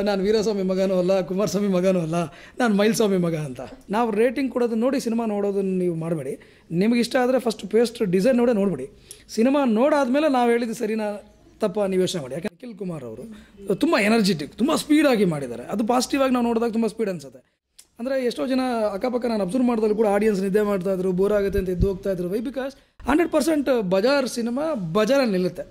ನಾನು ವೀರಸ್ವಾಮಿ ಮಗನೂ ಅಲ್ಲ, ಕುಮಾರಸ್ವಾಮಿ ಮಗನೂ ಅಲ್ಲ, ನಾನು ಮೈಲ್ಸ್ವಾಮಿ ಮಗ ಅಂತ. ನಾವು ರೇಟಿಂಗ್ ಕೊಡೋದು ನೋಡಿ ಸಿನಿಮಾ ನೋಡೋದನ್ನು ನೀವು ಮಾಡಬೇಡಿ. ನಿಮಗೆ ಇಷ್ಟ ಆದರೆ ಫಸ್ಟ್ ಪೇಸ್ಟ್ ಡಿಸೈನ್ ನೋಡಿಬಿಡಿ. ಸಿನಿಮಾ ನೋಡಾದ್ಮೇಲೆ ನಾವು ಹೇಳಿದ್ದು ಸರಿನಾ ತಪ್ಪ ನೀವು ಯೋಚನೆ ಮಾಡಿ. ಯಾಕಂದರೆ ನಿಖಿಲ್ ಕುಮಾರ್ ಅವರು ತುಂಬ ಎನರ್ಜೆಟಿಕ್, ತುಂಬ ಸ್ಪೀಡಾಗಿ ಮಾಡಿದ್ದಾರೆ. ಅದು ಪಾಸಿಟಿವ್ ಆಗಿ ನಾವು ನೋಡಿದಾಗ ತುಂಬ ಸ್ಪೀಡ್ ಅನಿಸುತ್ತೆ. ಅಂದರೆ ಎಷ್ಟೋ ಜನ ಅಕ್ಕಪಕ್ಕ ನಾನು ಅಬ್ಸರ್ವ್ ಮಾಡಿದಲ್ಲಿ ಕೂಡ ಆಡಿಯನ್ಸ್ ನಿದ್ದೆ ಮಾಡ್ತಾಯಿದ್ರು, ಬೋರ್ ಆಗುತ್ತೆ ಅಂತ ಎದ್ದು ಹೋಗ್ತಾಯಿದ್ರು. ವೈ ಬಿಕಾಸ್ 100% ಬಜಾರ್ ಸಿನಿಮಾ ಬಜಾರಲ್ಲಿ ನಿಲ್ಲುತ್ತೆ.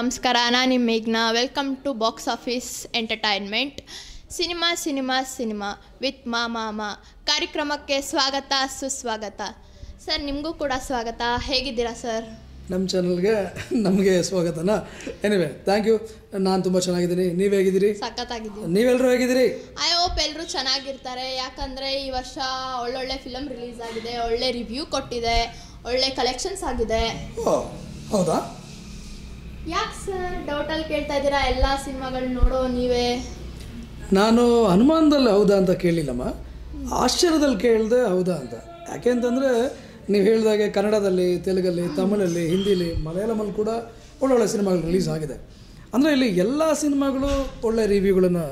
ನಮಸ್ಕಾರ, ನಾನು ನಿಮ್ಮ ಮೇಘ್ನಾ. Welcome to box office entertainment. Cinema with ಮಾ ಕಾರ್ಯಕ್ರಮಕ್ಕೆ ಸ್ವಾಗತ, ಸುಸ್ವಾಗತ. ಸರ್, ನಿಮಗೂ ಕೂಡ ಸ್ವಾಗತ. ಹೇಗಿದ್ದೀರಾ ಸರ್? ನಮ್ಮ ಚಾನಲ್ಗೆ ನಮಗೆ ಸ್ವಾಗತನಾ? Anyway, thank you. ನಾನು ತುಂಬ ಚೆನ್ನಾಗಿದ್ದೀನಿ. ನೀವು ಹೇಗಿದ್ದೀರಿ? ಸಖತ್ತಾಗಿದ್ದೀನಿ. ನೀವೆಲ್ಲರೂ ಹೇಗಿದ್ದೀರಿ? ಐ ಹೋಪ್ ಎಲ್ಲರೂ ಚೆನ್ನಾಗಿರ್ತಾರೆ. ಯಾಕಂದರೆ ಈ ವರ್ಷ ಒಳ್ಳೊಳ್ಳೆ ಫಿಲಮ್ ರಿಲೀಸ್ ಆಗಿದೆ, ಒಳ್ಳೆ ರಿವ್ಯೂ ಕೊಟ್ಟಿದೆ, ಒಳ್ಳೆ ಕಲೆಕ್ಷನ್ಸ್ ಆಗಿದೆ. ಓ ಹೌದಾ? ಯಾಕೆ ಸರ್ ಡೌಟಲ್ಲಿ ಕೇಳ್ತಾ ಇದ್ದೀರಾ? ಎಲ್ಲ ಸಿನಿಮಾಗಳು ನೋಡೋ ನೀವೇ. ನಾನು ಅನುಮಾನದಲ್ಲಿ ಹೌದಾ ಅಂತ ಕೇಳಿಲ್ಲಮ್ಮ, ಆಶ್ಚರ್ಯದಲ್ಲಿ ಕೇಳಿದೆ ಹೌದಾ ಅಂತ. ಯಾಕೆ ಅಂತಂದರೆ ನೀವು ಹೇಳಿದಾಗೆ ಕನ್ನಡದಲ್ಲಿ, ತೆಲುಗಲ್ಲಿ, ತಮಿಳಲ್ಲಿ, ಹಿಂದಿಲಿ, ಮಲಯಾಳಮಲ್ಲಿ ಕೂಡ ಒಳ್ಳೊಳ್ಳೆ ಸಿನಿಮಾಗಳು ರಿಲೀಸ್ ಆಗಿದೆ. ಅಂದರೆ ಇಲ್ಲಿ ಎಲ್ಲ ಸಿನಿಮಾಗಳು ಒಳ್ಳೆ ರಿವ್ಯೂಗಳನ್ನು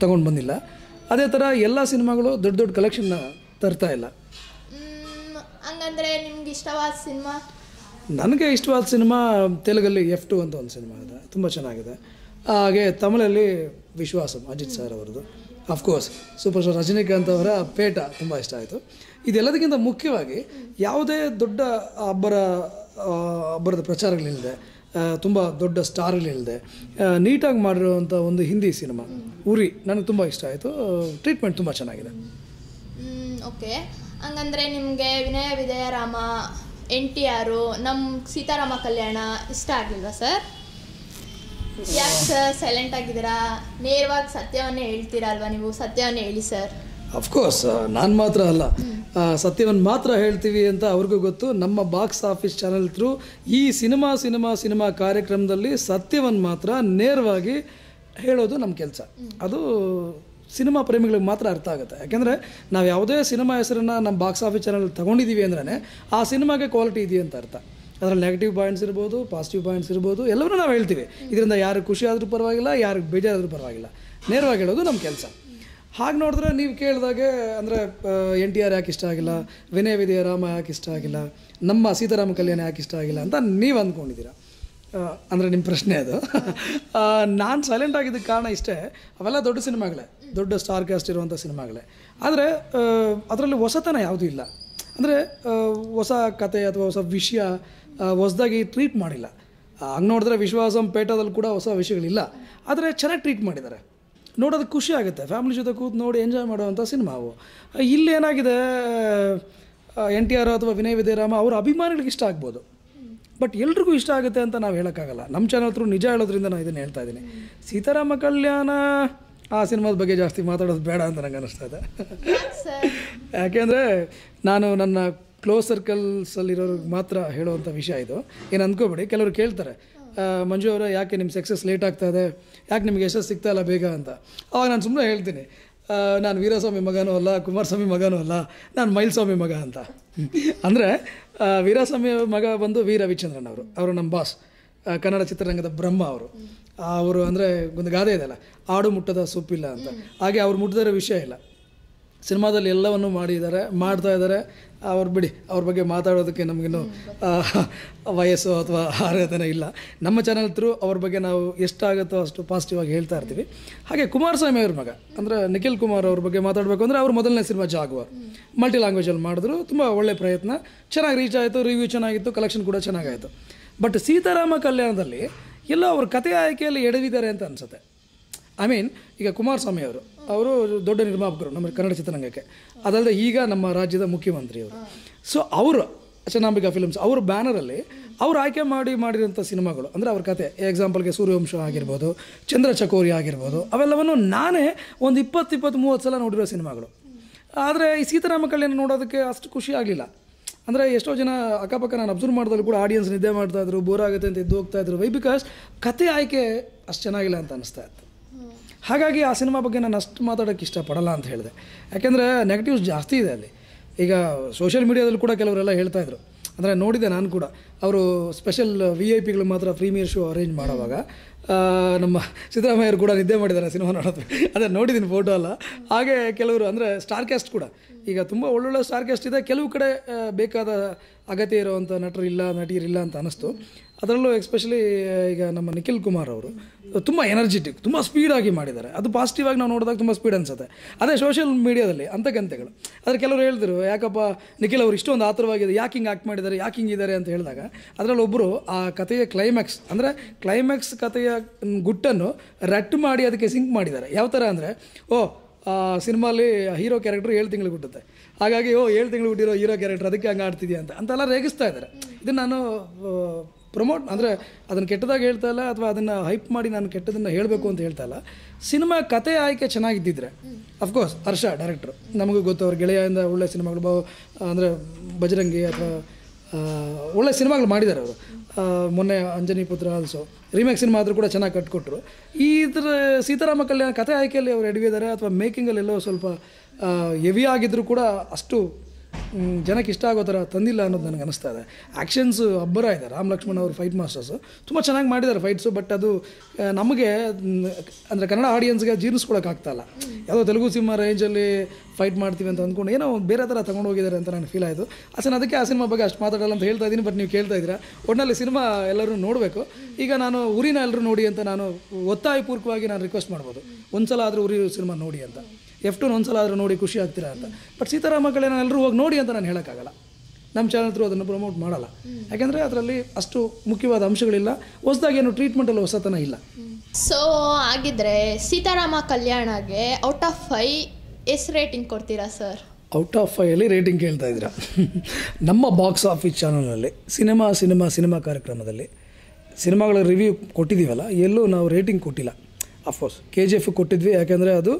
ತಗೊಂಡು ಬಂದಿಲ್ಲ. ಅದೇ ಥರ ಎಲ್ಲ ಸಿನಿಮಾಗಳು ದೊಡ್ಡ ದೊಡ್ಡ ಕಲೆಕ್ಷನ್ನ ತರ್ತಾ ಇಲ್ಲ. ಹಂಗಂದರೆ ನಿಮ್ಗೆ ಇಷ್ಟವಾದ ಸಿನಿಮಾ? ನನಗೆ ಇಷ್ಟವಾದ ಸಿನಿಮಾ ತೆಲುಗಲ್ಲಿ F2 ಅಂತ ಒಂದು ಸಿನಿಮಾ ಇದೆ, ತುಂಬ ಚೆನ್ನಾಗಿದೆ. ಹಾಗೆ ತಮಿಳಲ್ಲಿ ವಿಶ್ವಾಸಂ, ಅಜಿತ್ ಸರ್ ಅವರದ್ದು. ಅಫ್ಕೋರ್ಸ್ ಸೂಪರ್ ಸ್ಟಾರ್ ರಜನಿಕಾಂತ್ ಅವರ ಪೇಟ ತುಂಬ ಇಷ್ಟ ಆಯಿತು. ಇದೆಲ್ಲದಕ್ಕಿಂತ ಮುಖ್ಯವಾಗಿ ಯಾವುದೇ ದೊಡ್ಡ ಅಬ್ಬರದ ಪ್ರಚಾರಗಳಿಲ್ಲದೆ, ತುಂಬ ದೊಡ್ಡ ಸ್ಟಾರ್ಗಳಿಲ್ಲದೆ ನೀಟಾಗಿ ಮಾಡಿರೋವಂಥ ಒಂದು ಹಿಂದಿ ಸಿನಿಮಾ ಉರಿ ನನಗೆ ತುಂಬ ಇಷ್ಟ ಆಯಿತು. ಟ್ರೀಟ್ಮೆಂಟ್ ತುಂಬ ಚೆನ್ನಾಗಿದೆ. ಓಕೆ, ಹಂಗಂದರೆ ನಿಮಗೆ ವಿನಯ ವಿಜಯ ರಾಮ, NTR, ನಮ್ಮ ಸೀತಾರಾಮ ಕಲ್ಯಾಣ ಇಷ್ಟ ಆಗಲಿಲ್ವಾ ಸರ್? ಯಾಕೆ ಸರ್ ಸೈಲೆಂಟ್ ಆಗಿದ್ದೀರಾ? ನೇರವಾಗಿ ಸತ್ಯವನ್ನೇ ಹೇಳ್ತೀರಾ ಅಲ್ವಾ ನೀವು? ಸತ್ಯವನ್ನೇ ಹೇಳಿ ಸರ್. ಅಫ್ಕೋರ್ಸ್ ನಾನು ಮಾತ್ರ ಅಲ್ಲ, ಸತ್ಯವನ್ನು ಮಾತ್ರ ಹೇಳ್ತೀವಿ ಅಂತ ಅವ್ರಿಗೂ ಗೊತ್ತು. ನಮ್ಮ ಬಾಕ್ಸ್ ಆಫೀಸ್ ಚಾನಲ್ ಥ್ರೂ ಈ ಸಿನಿಮಾ ಕಾರ್ಯಕ್ರಮದಲ್ಲಿ ಸತ್ಯವನ್ನು ಮಾತ್ರ ನೇರವಾಗಿ ಹೇಳೋದು ನಮ್ಮ ಕೆಲಸ. ಅದು ಸಿನಿಮಾ ಪ್ರೇಮಿಗಳಿಗೆ ಮಾತ್ರ ಅರ್ಥ ಆಗುತ್ತೆ. ಯಾಕೆಂದರೆ ನಾವು ಯಾವುದೇ ಸಿನಿಮಾ ಹೆಸರನ್ನು ನಮ್ಮ ಬಾಕ್ಸ್ ಆಫೀಸ್ ಚಾನಲ್ ತೊಗೊಂಡಿದ್ದೀವಿ ಅಂದ್ರೆ ಆ ಸಿನಿಮಾಗೆ ಕ್ವಾಲಿಟಿ ಇದೆಯಾ ಅಂತ ಅರ್ಥ. ಅದರಲ್ಲಿ ನೆಗೆಟಿವ್ ಪಾಯಿಂಟ್ಸ್ ಇರ್ಬೋದು, ಪಾಸಿಟಿವ್ ಪಾಯಿಂಟ್ಸ್ ಇರ್ಬೋದು, ಎಲ್ಲವನ್ನೂ ನಾವು ಹೇಳ್ತೀವಿ. ಇದರಿಂದ ಯಾರಿಗೆ ಖುಷಿ ಆದರೂ ಪರವಾಗಿಲ್ಲ, ಯಾರಿಗೆ ಬೇಜಾರಾದರೂ ಪರವಾಗಿಲ್ಲ, ನೇರವಾಗಿ ಹೇಳೋದು ನಮ್ಮ ಕೆಲಸ. ಹಾಗೆ ನೋಡಿದ್ರೆ ನೀವು ಕೇಳಿದಾಗೆ ಅಂದರೆ NTR ಯಾಕೆ ಇಷ್ಟ ಆಗಿಲ್ಲ, ವಿನಯ ವಿಜಯ ರಾಮ ಯಾಕೆ ಇಷ್ಟ ಆಗಿಲ್ಲ, ನಮ್ಮ ಸೀತಾರಾಮ ಕಲ್ಯಾಣ ಯಾಕೆ ಇಷ್ಟ ಆಗಿಲ್ಲ ಅಂತ ನೀವು ಅಂದ್ಕೊಂಡಿದ್ದೀರಾ. ಅಂದರೆ ನಿಮ್ಮ ಪ್ರಶ್ನೆ ಅದು. ನಾನು ಸೈಲೆಂಟ್ ಆಗಿದ್ದಕ್ಕೆ ಕಾರಣ ಇಷ್ಟೇ, ಅವೆಲ್ಲ ದೊಡ್ಡ ಸಿನಿಮಾಗಳೇ, ದೊಡ್ಡ ಸ್ಟಾರ್ ಕ್ಯಾಸ್ಟ್ ಇರುವಂಥ ಸಿನಿಮಾಗಳೇ. ಆದರೆ ಅದರಲ್ಲಿ ಹೊಸತನ ಯಾವುದೂ ಇಲ್ಲ. ಅಂದರೆ ಹೊಸ ಕತೆ ಅಥವಾ ಹೊಸ ವಿಷಯ ಹೊಸದಾಗಿ ಟ್ರೀಟ್ ಮಾಡಿಲ್ಲ. ಹಂಗೆ ನೋಡಿದ್ರೆ ವಿಶ್ವಾಸಂ ಪೇಟದಲ್ಲಿ ಕೂಡ ಹೊಸ ವಿಷಯಗಳಿಲ್ಲ, ಆದರೆ ಚೆನ್ನಾಗಿ ಟ್ರೀಟ್ ಮಾಡಿದ್ದಾರೆ. ನೋಡೋದಕ್ಕೆ ಖುಷಿ ಆಗುತ್ತೆ, ಫ್ಯಾಮಿಲಿ ಜೊತೆ ಕೂತು ನೋಡಿ ಎಂಜಾಯ್ ಮಾಡುವಂಥ ಸಿನಿಮಾ ಅವು. ಇಲ್ಲಿ ಏನಾಗಿದೆ, NTR ಅಥವಾ ವಿನಯ ವಿಜಯ ರಾಮ ಅವರ ಅಭಿಮಾನಿಗಳಿಗೆ ಇಷ್ಟ ಆಗ್ಬೋದು, ಬಟ್ ಎಲ್ರಿಗೂ ಇಷ್ಟ ಆಗುತ್ತೆ ಅಂತ ನಾವು ಹೇಳೋಕ್ಕಾಗಲ್ಲ. ನಮ್ಮ ಚಾನಲ್ ಥ್ರೂ ನಿಜ ಹೇಳೋದ್ರಿಂದ ನಾನು ಇದನ್ನು ಹೇಳ್ತಾ ಇದ್ದೀನಿ. ಸೀತಾರಾಮ ಕಲ್ಯಾಣ ಆ ಸಿನಿಮಾದ ಬಗ್ಗೆ ಜಾಸ್ತಿ ಮಾತಾಡೋದು ಬೇಡ ಅಂತ ನಂಗೆ ಅನ್ನಿಸ್ತಾ ಇದೆ. ಯಾಕೆಂದರೆ ನಾನು ನನ್ನ ಕ್ಲೋಸ್ ಸರ್ಕಲ್ಸಲ್ಲಿರೋರಿಗೆ ಮಾತ್ರ ಹೇಳುವಂಥ ವಿಷಯ ಇದು. ಏನು ಅಂದ್ಕೋಬೇಡಿ. ಕೆಲವರು ಕೇಳ್ತಾರೆ, ಮಂಜು ಅವರೇ ಯಾಕೆ ನಿಮ್ಮ ಸಕ್ಸಸ್ ಲೇಟ್ ಆಗ್ತಾ ಇದೆ, ಯಾಕೆ ನಿಮಗೆ ಯಶಸ್ಸು ಸಿಗ್ತಾ ಇಲ್ಲ ಬೇಗ ಅಂತ. ಆವಾಗ ನಾನು ಸುಮ್ಮನೆ ಹೇಳ್ತೀನಿ, ನಾನು ವೀರಸ್ವಾಮಿ ಮಗನೂ ಅಲ್ಲ, ಕುಮಾರಸ್ವಾಮಿ ಮಗನೂ ಅಲ್ಲ, ನಾನು ಮೈಲ್ಸ್ವಾಮಿ ಮಗ ಅಂತ. ಅಂದರೆ ವೀರಸ್ವಾಮಿ ಮಗ ಬಂದು ವಿ ರವಿಚಂದ್ರನ್ ಅವರು ನಮ್ಮ ಬಾಸ್, ಕನ್ನಡ ಚಿತ್ರರಂಗದ ಬ್ರಹ್ಮ ಅವರು ಅಂದರೆ ಒಂದು ಗಾದೆ ಇದೆಯಲ್ಲ, ಆಡು ಮುಟ್ಟದ ಸೊಪ್ಪಿಲ್ಲ ಅಂತ. ಹಾಗೆ ಅವ್ರು ಮುಟ್ಟದಿರೋ ವಿಷಯ ಇಲ್ಲ. ಸಿನಿಮಾದಲ್ಲಿ ಎಲ್ಲವನ್ನೂ ಮಾಡ್ತಾ ಇದ್ದಾರೆ. ಅವ್ರು ಬಿಡಿ, ಅವ್ರ ಬಗ್ಗೆ ಮಾತಾಡೋದಕ್ಕೆ ನಮಗಿನ್ನೂ ವಯಸ್ಸು ಅಥವಾ ಅರ್ಹತೆನೇ ಇಲ್ಲ. ನಮ್ಮ ಚಾನಲ್ ಥ್ರೂ ಅವ್ರ ಬಗ್ಗೆ ನಾವು ಎಷ್ಟಾಗುತ್ತೋ ಅಷ್ಟು ಪಾಸಿಟಿವ್ ಆಗಿ ಹೇಳ್ತಾ ಇರ್ತೀವಿ. ಹಾಗೆ ಕುಮಾರಸ್ವಾಮಿ ಅವ್ರ ಮಗ ಅಂದರೆ ನಿಖಿಲ್ ಕುಮಾರ್ ಅವ್ರ ಬಗ್ಗೆ ಮಾತಾಡಬೇಕು ಅಂದರೆ ಅವ್ರ ಮೊದಲನೇ ಸಿನಿಮಾ ಜಾಗ್ವಾರ್ ಮಲ್ಟಿ ಲ್ಯಾಂಗ್ವೇಜಲ್ಲಿ ಮಾಡಿದ್ರು. ತುಂಬ ಒಳ್ಳೆ ಪ್ರಯತ್ನ, ಚೆನ್ನಾಗಿ ರೀಚ್ ಆಯಿತು, ರಿವ್ಯೂ ಚೆನ್ನಾಗಿತ್ತು, ಕಲೆಕ್ಷನ್ ಕೂಡ ಚೆನ್ನಾಗಾಯಿತು. ಬಟ್ ಸೀತಾರಾಮ ಕಲ್ಯಾಣದಲ್ಲಿ ಎಲ್ಲ ಅವ್ರ ಕಥೆ ಆಯ್ಕೆಯಲ್ಲಿ ಎಡವಿದ್ದಾರೆ ಅಂತ ಅನಿಸುತ್ತೆ. ಐ ಮೀನ್, ಈಗ ಕುಮಾರಸ್ವಾಮಿ ಅವರು ದೊಡ್ಡ ನಿರ್ಮಾಪಕರು ನಮ್ಮ ಕನ್ನಡ ಚಿತ್ರರಂಗಕ್ಕೆ, ಅದಲ್ಲದೆ ಈಗ ನಮ್ಮ ರಾಜ್ಯದ ಮುಖ್ಯಮಂತ್ರಿ ಅವರು. ಸೊ ಅವರು ಚನ್ನಾಂಬಿಕಾ ಫಿಲ್ಮ್ಸ್ ಅವ್ರ ಬ್ಯಾನರಲ್ಲಿ ಅವ್ರು ಆಯ್ಕೆ ಮಾಡಿರೋಂಥ ಸಿನಿಮಾಗಳು ಅಂದರೆ ಅವ್ರ ಕತೆ, ಎಕ್ಸಾಂಪಲ್ಗೆ ಸೂರ್ಯವಂಶ ಆಗಿರ್ಬೋದು, ಚಂದ್ರ ಚಕೋರಿ ಆಗಿರ್ಬೋದು, ಅವೆಲ್ಲವನ್ನು ನಾನೇ ಒಂದು 20-30 ಸಲ ನೋಡಿರೋ ಸಿನಿಮಾಗಳು. ಆದರೆ ಈ ಸೀತಾರಾಮ ಕಲ್ಯಾಣ ನೋಡೋದಕ್ಕೆ ಅಷ್ಟು ಖುಷಿ ಆಗಲಿಲ್ಲ. ಅಂದರೆ ಎಷ್ಟೋ ಜನ ಅಕ್ಕಪಕ್ಕ ನಾನು ಅಬ್ಸರ್ವ್ ಮಾಡಿದ್ರು ಕೂಡ ಆಡಿಯನ್ಸ್ ನಿದ್ದೆ ಮಾಡ್ತಾಯಿದ್ರು, ಬೋರ್ ಆಗುತ್ತೆ ಅಂತ ಎದ್ದು ಹೋಗ್ತಾಯಿದ್ರು. ವೈ ಬಿಕಾಸ್ ಕತೆ ಆಯ್ಕೆ ಅಷ್ಟು ಚೆನ್ನಾಗಿಲ್ಲ ಅಂತ ಅನಿಸ್ತಾ ಇತ್ತು. ಹಾಗಾಗಿ ಆ ಸಿನಿಮಾ ಬಗ್ಗೆ ನಾನು ಅಷ್ಟು ಮಾತಾಡೋಕ್ಕೆ ಇಷ್ಟಪಡಲ್ಲ ಅಂತ ಹೇಳಿದೆ. ಯಾಕೆಂದರೆ ನೆಗೆಟಿವ್ಸ್ ಜಾಸ್ತಿ ಇದೆ ಅಲ್ಲಿ. ಈಗ ಸೋಷಿಯಲ್ ಮೀಡಿಯಾದಲ್ಲಿ ಕೂಡ ಕೆಲವರೆಲ್ಲ ಹೇಳ್ತಾಯಿದ್ರು, ಅಂದರೆ ನೋಡಿದೆ ನಾನು ಕೂಡ, ಅವರು ಸ್ಪೆಷಲ್ VIP ಗಳು ಮಾತ್ರ ಪ್ರೀಮಿಯರ್ ಶೋ ಅರೇಂಜ್ ಮಾಡೋವಾಗ ನಮ್ಮ ಸಿದ್ದರಾಮಯ್ಯರು ಕೂಡ ನಿದ್ದೆ ಮಾಡಿದ್ದಾರೆ ಸಿನಿಮಾ ನೋಡೋದು. ಅದೇ ನೋಡಿದ್ದೀನಿ, ಫೋಟೋ ಅಲ್ಲ. ಹಾಗೆ ಕೆಲವರು ಅಂದರೆ ಸ್ಟಾರ್ ಕ್ಯಾಸ್ಟ್ ಕೂಡ ಈಗ ತುಂಬ ಒಳ್ಳೊಳ್ಳೆ ಸ್ಟಾರ್ ಕ್ಯಾಸ್ಟ್ ಇದೆ, ಕೆಲವು ಕಡೆ ಬೇಕಾದ ಅಗತ್ಯ ಇರುವಂಥ ನಟಿಯರಿಲ್ಲ ಅಂತ ಅನ್ನಿಸ್ತು. ಅದರಲ್ಲೂ ಎಸ್ಪೆಷಲಿ ಈಗ ನಮ್ಮ ನಿಖಿಲ್ ಕುಮಾರ್ ಅವರು ತುಂಬ ಎನರ್ಜೆಟಿಕ್, ತುಂಬ ಸ್ಪೀಡಾಗಿ ಮಾಡಿದ್ದಾರೆ. ಅದು ಪಾಸಿಟಿವ್ ಆಗಿ ನಾವು ನೋಡಿದಾಗ ತುಂಬ ಸ್ಪೀಡ್ ಅನಿಸುತ್ತೆ. ಅದೇ ಸೋಷಿಯಲ್ ಮೀಡಿಯಾದಲ್ಲಿ ಅಂಥಕ್ಕಂತೆಗಳು. ಆದರೆ ಕೆಲವರು ಹೇಳಿದ್ರು, ಯಾಕಪ್ಪ ನಿಖಿಲ್ ಅವರು ಇಷ್ಟೊಂದು ಆತರವಾಗಿದೆ, ಯಾಕೆ ಹಿಂಗೆ ಆ್ಯಕ್ಟ್ ಮಾಡಿದ್ದಾರೆ, ಯಾಕೆ ಹಿಂಗಿದ್ದಾರೆ ಅಂತ ಹೇಳಿದಾಗ, ಅದರಲ್ಲಿ ಒಬ್ಬರು ಆ ಕಥೆಯ ಕ್ಲೈಮ್ಯಾಕ್ಸ್ ಅಂದರೆ ಕ್ಲೈಮ್ಯಾಕ್ಸ್ ಕಥೆಯ ಗುಟ್ಟನ್ನು ರಟ್ಟು ಮಾಡಿ ಅದಕ್ಕೆ ಸಿಂಕ್ ಮಾಡಿದ್ದಾರೆ. ಯಾವ ಥರ ಅಂದರೆ, ಸಿನಿಮಾಲಿ ಹೀರೋ ಕ್ಯಾರೆಕ್ಟರ್ 7 ತಿಂಗಳು ಹುಟ್ಟುತ್ತೆ, ಹಾಗಾಗಿ 7 ತಿಂಗಳು ಹುಟ್ಟಿರೋ ಹೀರೋ ಕ್ಯಾರೆಕ್ಟರ್ ಅದಕ್ಕೆ ಹಂಗೆ ಆಡ್ತಿದೆಯಾ ಅಂತೆಲ್ಲ ರೇಗಿಸ್ತಾ ಇದ್ದಾರೆ. ಇದನ್ನು ನಾನು ಪ್ರಮೋಟ್ ಅಂದರೆ ಅದನ್ನು ಕೆಟ್ಟದಾಗಿ ಹೇಳ್ತಾ ಇಲ್ಲ, ಅಥವಾ ಅದನ್ನು ಹೈಪ್ ಮಾಡಿ ನಾನು ಕೆಟ್ಟದನ್ನು ಹೇಳಬೇಕು ಅಂತ ಹೇಳ್ತಾ ಇಲ್ಲ. ಸಿನಿಮಾ ಕತೆ ಆಯ್ಕೆ ಚೆನ್ನಾಗಿದ್ದಿದ್ರೆ, ಅಫ್ಕೋರ್ಸ್ ಹರ್ಷ ಡೈರೆಕ್ಟ್ರು, ನಮಗೂ ಗೊತ್ತು, ಅವ್ರ ಗೆಳೆಯಿಂದ ಒಳ್ಳೆ ಸಿನಿಮಾಗಳು ಅಂದರೆ ಬಜರಂಗಿ ಅಥವಾ ಒಳ್ಳೆ ಸಿನಿಮಾಗಳು ಮಾಡಿದ್ದಾರೆ ಅವರು. ಮೊನ್ನೆ ಅಂಜನಿ ಪುತ್ರ ಆಲ್ಸೋ ರೀಮೇಕ್ ಸಿನಿಮಾ ಆದರೂ ಕೂಡ ಚೆನ್ನಾಗಿ ಕಟ್ಕೊಟ್ರು. ಇದರ ಸೀತಾರಾಮ ಕಲ್ಯಾಣ ಕತೆ ಆಯ್ಕೆಯಲ್ಲಿ ಅವರು ಎಡವಿದ್ದಾರೆ, ಅಥವಾ ಮೇಕಿಂಗಲ್ಲೆಲ್ಲೋ ಸ್ವಲ್ಪ ಹೆವಿ ಆಗಿದ್ದರೂ ಕೂಡ ಅಷ್ಟು ಜನಕ್ಕೆ ಇಷ್ಟ ಆಗೋ ಥರ ತಂದಿಲ್ಲ ಅನ್ನೋದು ನನಗೆ ಅನಿಸ್ತಾ ಇದೆ. ಆ್ಯಕ್ಷನ್ಸು ಅಬ್ಬರ ಇದೆ. ರಾಮ್ ಲಕ್ಷ್ಮಣ್ ಅವರು ಫೈಟ್ ಮಾಸ್ಟರ್ಸು ತುಂಬ ಚೆನ್ನಾಗಿ ಮಾಡಿದ್ದಾರೆ ಫೈಟ್ಸು. ಬಟ್ ಅದು ನಮಗೆ ಅಂದರೆ ಕನ್ನಡ ಆಡಿಯನ್ಸ್ಗೆ ಜೀರ್ಣಿಸ್ಕೊಳಕ್ಕಾಗ್ತಾಯಿಲ್ಲ. ಯಾವುದೋ ತೆಲುಗು ಸಿನಿಮಾ ರೇಂಜಲ್ಲಿ ಫೈಟ್ ಮಾಡ್ತೀವಿ ಅಂತ ಅಂದ್ಕೊಂಡು ಏನೋ ಬೇರೆ ಥರ ತೊಗೊಂಡು ಹೋಗಿದ್ದಾರೆ ಅಂತ ನನಗೆ ಫೀಲ್ ಆಯಿತು. ಅದಕ್ಕೆ ಆ ಸಿನಿಮಾ ಬಗ್ಗೆ ಅಷ್ಟು ಮಾತಾಡಲ್ಲ ಅಂತ ಹೇಳ್ತಾ ಇದ್ದೀನಿ. ಬಟ್ ನೀವು ಕೇಳ್ತಾ ಇದ್ದೀರಾ, ಒಟ್ಟಿನಲ್ಲಿ ಸಿನಿಮಾ ಎಲ್ಲರೂ ನೋಡಬೇಕು. ಈಗ ನಾನು ಊರಿನ ಎಲ್ಲರೂ ನೋಡಿ ಅಂತ ನಾನು ಒತ್ತಾಯಪೂರ್ವಕವಾಗಿ ನಾನು ರಿಕ್ವೆಸ್ಟ್ ಮಾಡ್ಬೋದು, ಒಂದು ಸಲ ಆದರೂ ಊರಿ ಸಿನಿಮಾ ನೋಡಿ ಅಂತ. F2 ಒಂದ್ಸಲ ಆದರೂ ನೋಡಿ ಖುಷಿ ಆಗ್ತೀರಾ ಅಂತ. ಬಟ್ ಸೀತಾರಾಮ ಕಲ್ಯಾಣ ಎಲ್ಲರೂ ಹೋಗಿ ನೋಡಿ ಅಂತ ನಾನು ಹೇಳೋಕ್ಕಾಗಲ್ಲ. ನಮ್ಮ ಚಾನಲ್ ಥ್ರೂ ಅದನ್ನು ಪ್ರಮೋಟ್ ಮಾಡಲ್ಲ. ಯಾಕೆಂದರೆ ಅದರಲ್ಲಿ ಅಷ್ಟು ಮುಖ್ಯವಾದ ಅಂಶಗಳಿಲ್ಲ, ಹೊಸದಾಗಿ ಏನು ಟ್ರೀಟ್ಮೆಂಟಲ್ಲಿ ಹೊಸತನ ಇಲ್ಲ. ಸೊ ಹಾಗಿದ್ರೆ ಸೀತಾರಾಮ ಕಲ್ಯಾಣಗೆ ಔಟ್ ಆಫ್ 5 ಎಷ್ಟು ರೇಟಿಂಗ್ ಕೊಡ್ತೀರಾ ಸರ್? ಔಟ್ ಆಫ್ 5 ರೈಟಿಂಗ್ ಕೇಳ್ತಾ ಇದ್ದೀರಾ? ನಮ್ಮ ಬಾಕ್ಸ್ ಆಫೀಸ್ ಚಾನಲ್ನಲ್ಲಿ ಸಿನಿಮಾ ಕಾರ್ಯಕ್ರಮದಲ್ಲಿ ಸಿನಿಮಾಗಳ ರಿವ್ಯೂ ಕೊಟ್ಟಿದ್ದೀವಲ್ಲ, ಎಲ್ಲೂ ನಾವು ರೇಟಿಂಗ್ ಕೊಟ್ಟಿಲ್ಲ. ಅಫ್ಕೋರ್ಸ್ KGF ಕೊಟ್ಟಿದ್ವಿ, ಯಾಕೆಂದರೆ ಅದು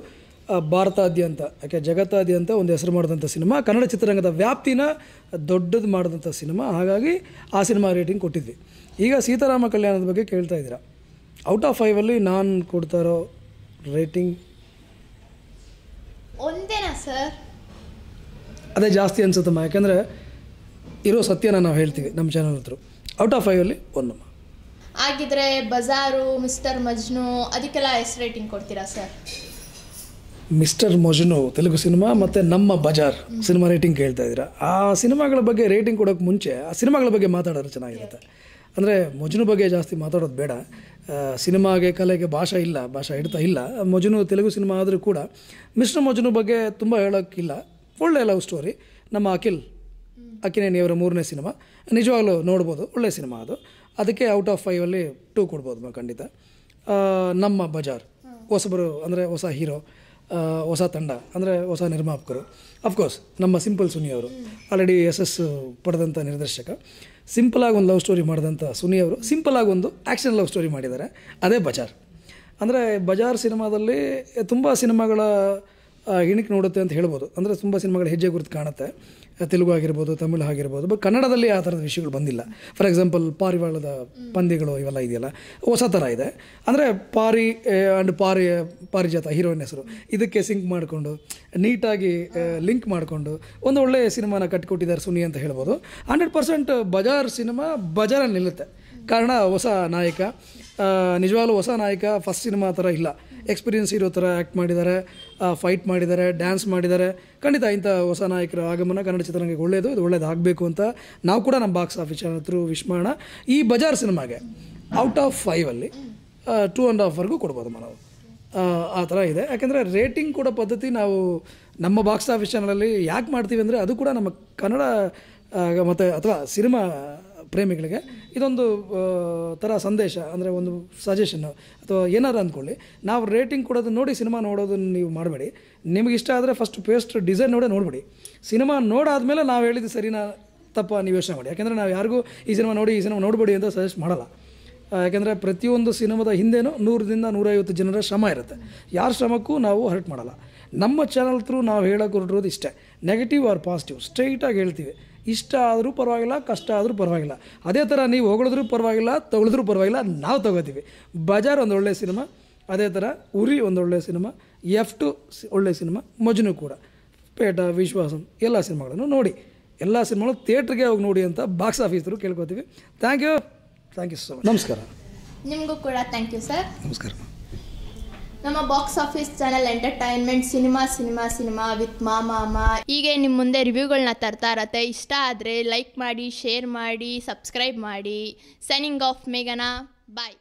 ಭಾರತಾದ್ಯಂತ, ಯಾಕೆ ಜಗತ್ತಾದ್ಯಂತ ಒಂದು ಹೆಸರು ಮಾಡಿದಂಥ ಸಿನಿಮಾ, ಕನ್ನಡ ಚಿತ್ರರಂಗದ ವ್ಯಾಪ್ತಿನ ದೊಡ್ಡದು ಮಾಡಿದಂಥ ಸಿನಿಮಾ. ಹಾಗಾಗಿ ಆ ಸಿನಿಮಾ ರೇಟಿಂಗ್ ಕೊಟ್ಟಿದ್ವಿ. ಈಗ ಸೀತಾರಾಮ ಕಲ್ಯಾಣದ ಬಗ್ಗೆ ಕೇಳ್ತಾ ಇದ್ದೀರಾ. ಔಟ್ ಆಫ್ 5 ನಾನು ಕೊಡ್ತಾ ಇರೋ ರೇಟಿಂಗ್ ಒಂದೇನಾ ಸರ್? ಅದೇ ಜಾಸ್ತಿ ಅನ್ಸುತ್ತಮ್ಮ, ಯಾಕೆಂದರೆ ಇರೋ ಸತ್ಯನ ನಾವು ಹೇಳ್ತೀವಿ ನಮ್ಮ ಚಾನಲ್ ಹತ್ರ. Out of 5 1. ಹಾಗಿದ್ರೆ ಬಜಾರು, ಮಿಸ್ಟರ್ ಮಜ್ನು ಅದಕ್ಕೆಲ್ಲ ಎಷ್ಟು ರೇಟಿಂಗ್ ಕೊಡ್ತೀರಾ sir? Mister Majnu Telugu cinema ಮತ್ತು ನಮ್ಮ ಬಜಾರ್ ಸಿನಿಮಾ ರೇಟಿಂಗ್ ಕೇಳ್ತಾ ಇದ್ದೀರಾ. ಆ ಸಿನಿಮಾಗಳ ಬಗ್ಗೆ ರೇಟಿಂಗ್ ಕೊಡೋಕ್ಕೆ ಮುಂಚೆ ಆ ಸಿನಿಮಾಗಳ ಬಗ್ಗೆ ಮಾತಾಡೋರು ಚೆನ್ನಾಗಿರುತ್ತೆ. ಅಂದರೆ ಮಜ್ನು ಬಗ್ಗೆ ಜಾಸ್ತಿ ಮಾತಾಡೋದು ಬೇಡ. ಸಿನಿಮಾಗೆ ಕಲೆಗೆ ಭಾಷೆ ಇಡ್ತಾ ಇಲ್ಲ. ಮಜ್ನು ತೆಲುಗು ಸಿನಿಮಾ ಆದರೂ ಕೂಡ ಮಿಸ್ಟರ್ ಮಜ್ನು ಬಗ್ಗೆ ತುಂಬ ಹೇಳೋಕ್ಕಿಲ್ಲ. ಒಳ್ಳೆ ಲವ್ ಸ್ಟೋರಿ. ನಮ್ಮ ಅಕ್ಕಿನೇನಿಯವರ 3ನೇ ಸಿನಿಮಾ, ನಿಜವಾಗ್ಲೂ ನೋಡ್ಬೋದು, ಒಳ್ಳೆ ಸಿನಿಮಾ ಅದು. ಅದಕ್ಕೆ ಔಟ್ ಆಫ್ 5 2 ಕೊಡ್ಬೋದು ಖಂಡಿತ. ನಮ್ಮ ಬಜಾರ್ ಹೊಸಬರು, ಅಂದರೆ ಹೊಸ ಹೀರೋ, ಹೊಸ ತಂಡ, ಅಂದರೆ ಹೊಸ ನಿರ್ಮಾಪಕರು. ಅಫ್ಕೋರ್ಸ್ ನಮ್ಮ ಸಿಂಪಲ್ ಸುನಿ ಅವರು ಆಲ್ರೆಡಿ SS ಪಡೆದಂಥ ನಿರ್ದೇಶಕ. ಸಿಂಪಲಾಗಿ ಒಂದು ಲವ್ ಸ್ಟೋರಿ ಮಾಡಿದಂಥ ಸುನಿ ಅವರು ಸಿಂಪಲಾಗಿ ಒಂದು ಆ್ಯಕ್ಷನ್ ಲವ್ ಸ್ಟೋರಿ ಮಾಡಿದ್ದಾರೆ. ಅದೇ ಬಜಾರ್. ಅಂದರೆ ಬಜಾರ್ ಸಿನಿಮಾದಲ್ಲಿ ತುಂಬ ಸಿನಿಮಾಗಳ ಇಣಿಕೆ ನೋಡುತ್ತೆ ಅಂತ ಹೇಳ್ಬೋದು. ಅಂದರೆ ತುಂಬ ಸಿನಿಮಾಗಳ ಹೆಜ್ಜೆ ಗುರುತು ಕಾಣುತ್ತೆ. ತೆಲುಗು ಆಗಿರ್ಬೋದು, ತಮಿಳು ಆಗಿರ್ಬೋದು. ಬಟ್ ಕನ್ನಡದಲ್ಲಿ ಆ ಥರದ ವಿಷಯಗಳು ಬಂದಿಲ್ಲ. ಫಾರ್ ಎಕ್ಸಾಂಪಲ್ ಪಾರಿವಾಳದ ಪಂದ್ಯಗಳು ಇವೆಲ್ಲ ಇದೆಯಲ್ಲ, ಹೊಸ ಥರ ಇದೆ. ಅಂದರೆ ಪಾರಿಜಾತ ಹೀರೋಯಿನ್ ಹೆಸರು, ಇದಕ್ಕೆ ಸಿಂಕ್ ಮಾಡಿಕೊಂಡು ನೀಟಾಗಿ ಲಿಂಕ್ ಮಾಡಿಕೊಂಡು ಒಂದು ಒಳ್ಳೆಯ ಸಿನಿಮಾನ ಕಟ್ಟಿಕೊಟ್ಟಿದ್ದಾರೆ ಸುನಿ ಅಂತ ಹೇಳ್ಬೋದು. 100% ಬಜಾರ್ ಸಿನಿಮಾ ಬಜಾರಲ್ಲಿ ನಿಲ್ಲುತ್ತೆ. ಕಾರಣ ಹೊಸ ನಾಯಕ, ನಿಜವಾಗ್ಲೂ ಹೊಸ ನಾಯಕ. ಫಸ್ಟ್ ಸಿನಿಮಾ ಥರ ಇಲ್ಲ, ಎಕ್ಸ್ಪೀರಿಯನ್ಸ್ ಇರೋ ಥರ ಆ್ಯಕ್ಟ್ ಮಾಡಿದ್ದಾರೆ, ಫೈಟ್ ಮಾಡಿದ್ದಾರೆ, ಡ್ಯಾನ್ಸ್ ಮಾಡಿದ್ದಾರೆ. ಖಂಡಿತ ಇಂಥ ಹೊಸ ನಾಯಕರ ಆಗಮನ ಕನ್ನಡ ಚಿತ್ರರಂಗಕ್ಕೆ ಒಳ್ಳೆಯದು. ಇದು ಒಳ್ಳೇದಾಗಬೇಕು ಅಂತ ನಾವು ಕೂಡ ನಮ್ಮ box office channel through wish ಮಾಡೋಣ. ಈ ಬಜಾರ್ ಸಿನಿಮಾಗೆ ಔಟ್ ಆಫ್ 5 2.5 ಕೊಡ್ಬೋದು ನಾವು. ಆ ಥರ ಇದೆ. ಯಾಕೆಂದರೆ ರೇಟಿಂಗ್ ಕೊಡೋ ಪದ್ಧತಿ ನಾವು ನಮ್ಮ ಬಾಕ್ಸ್ ಆಫೀಸ್ ಚಾನಲಲ್ಲಿ ಯಾಕೆ ಮಾಡ್ತೀವಿ ಅಂದರೆ, ಅದು ಕೂಡ ನಮ್ಮ ಕನ್ನಡ ಮತ್ತು ಅಥವಾ ಸಿನಿಮಾ ಪ್ರೇಮಿಗಳಿಗೆ ಇದೊಂದು ಥರ ಸಂದೇಶ, ಅಂದರೆ ಒಂದು ಸಜೆಷನ್ನು ಅಥವಾ ಏನಾರು ಅಂದ್ಕೊಳ್ಳಿ. ನಾವು ರೇಟಿಂಗ್ ಕೊಡೋದು ನೋಡಿ ಸಿನಿಮಾ ನೋಡೋದನ್ನು ನೀವು ಮಾಡಬೇಡಿ. ನಿಮಗೆ ಇಷ್ಟ ಆದರೆ ಫಸ್ಟ್ ಪೇಸ್ಟ್ ಡಿಸೈನ್ ನೋಡಿಬಿಡಿ. ಸಿನಿಮಾ ನೋಡಾದ್ಮೇಲೆ ನಾವು ಹೇಳಿದ್ದು ಸರಿನಾ ತಪ್ಪ ನೀವು ಯೋಚನೆ ಮಾಡಿ. ಯಾಕೆಂದರೆ ನಾವು ಯಾರಿಗೂ ಈ ಸಿನಿಮಾ ನೋಡಬೇಡಿ ಅಂತ ಸಜೆಸ್ಟ್ ಮಾಡಲ್ಲ. ಯಾಕೆಂದರೆ ಪ್ರತಿಯೊಂದು ಸಿನಿಮಾದ ಹಿಂದೆನೂ 100ರಿಂದ 150 ಜನರ ಶ್ರಮ ಇರುತ್ತೆ. ಯಾರ ಶ್ರಮಕ್ಕೂ ನಾವು ಹರ್ಟ್ ಮಾಡಲ್ಲ. ನಮ್ಮ ಚಾನಲ್ ಥ್ರೂ ನಾವು ಹೇಳೋಕೆ ಹೊರಟಿರೋದು ಇಷ್ಟೇ. ನೆಗೆಟಿವ್ ಆರ್ ಪಾಸಿಟಿವ್ ಸ್ಟ್ರೈಟಾಗಿ ಹೇಳ್ತೀವಿ. ಇಷ್ಟ ಆದರೂ ಪರವಾಗಿಲ್ಲ, ಕಷ್ಟ ಆದರೂ ಪರವಾಗಿಲ್ಲ. ಅದೇ ಥರ ನೀವು ಹೊಗಳಿದ್ರೂ ಪರವಾಗಿಲ್ಲ, ತೊಗೊಳಿದ್ರೂ ಪರವಾಗಿಲ್ಲ, ನಾವು ತೊಗೋತೀವಿ. ಬಜಾರ್ ಒಂದು ಒಳ್ಳೆಯ ಸಿನಿಮಾ, ಅದೇ ಥರ ಉರಿ ಒಂದು ಒಳ್ಳೆಯ ಸಿನಿಮಾ, F2 ಒಳ್ಳೆಯ ಸಿನಿಮಾ, ಮಜ್ನು ಕೂಡ, ಪೇಟ, ವಿಶ್ವಾಸಂ ಎಲ್ಲ ಸಿನಿಮಾಗಳನ್ನು ನೋಡಿ. ಎಲ್ಲ ಸಿನಿಮಾಗಳು ಥಿಯೇಟ್ರಿಗೆ ಹೋಗಿ ನೋಡಿ ಅಂತ ಬಾಕ್ಸ್ ಆಫೀಸರು ಕೇಳ್ಕೊತೀವಿ. Thank you so much. ನಮಸ್ಕಾರ. ನಿಮಗೂ ಕೂಡ ಥ್ಯಾಂಕ್ ಯು ಸರ್. ನಮಸ್ಕಾರ. ನಮ್ಮ box office channel entertainment cinema with ಮಾಮ ಹೀಗೆ ನಿಮ್ಮ ಮುಂದೆ ರಿವ್ಯೂಗಳನ್ನ ತರ್ತಾ ಇರತ್ತೆ. ಇಷ್ಟ ಆದರೆ ಲೈಕ್ ಮಾಡಿ, ಶೇರ್ ಮಾಡಿ, ಸಬ್ಸ್ಕ್ರೈಬ್ ಮಾಡಿ. ಸೈನಿಂಗ್ ಆಫ್ ಮೇಘನಾ, ಬಾಯ್.